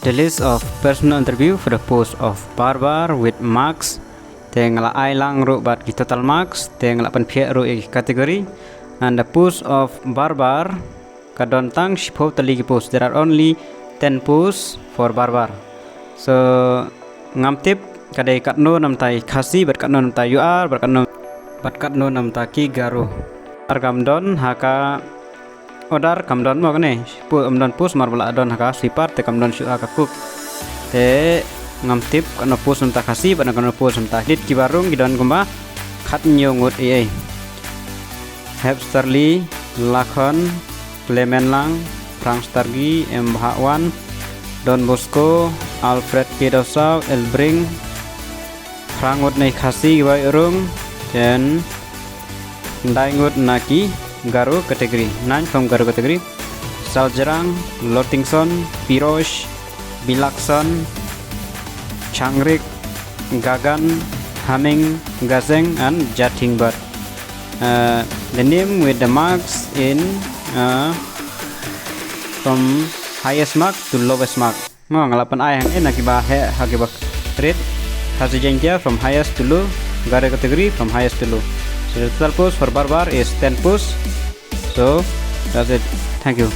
The list of personal interview for the post of barber with marks. Tengah ai lang ru bat ki total marks. Tengah pan phe ru category. And the post of barber kadon tang shipho tali ki post. There are only 10 posts for barber. So ngam tip kadai katno nam tai khasi bat katno nam tai UR bat katno nam ta ki garu. Argamdon haka order kamdon mo kene pu amdon pus marbala adon haka sipar te kamdon shu aka cook te ngam tip kana pus unta khasi bana kana pus unta dit ki barung gidon gumba khat nyongut ai Hepsterly Lakhon Clement Lang Frank Stargi M Bhawan Don Bosco Alfred Kedosa Elbring Frangut nei khasi gibai urung dan daingut naki Garu kategori 9 from Garu kategori Saljerang, Lortingson, Pirosh, Bilakson, Changrik, Gagan, Haming, Gazeng and Jatingbat. The name with the marks in from highest mark to lowest mark. Mo ngalapan ay hang nakiba he hakiba rate hasijengtia from highest to low, Garu kategori from highest to low. So the total post for barbar is 10 posts. So that's it. Thank you.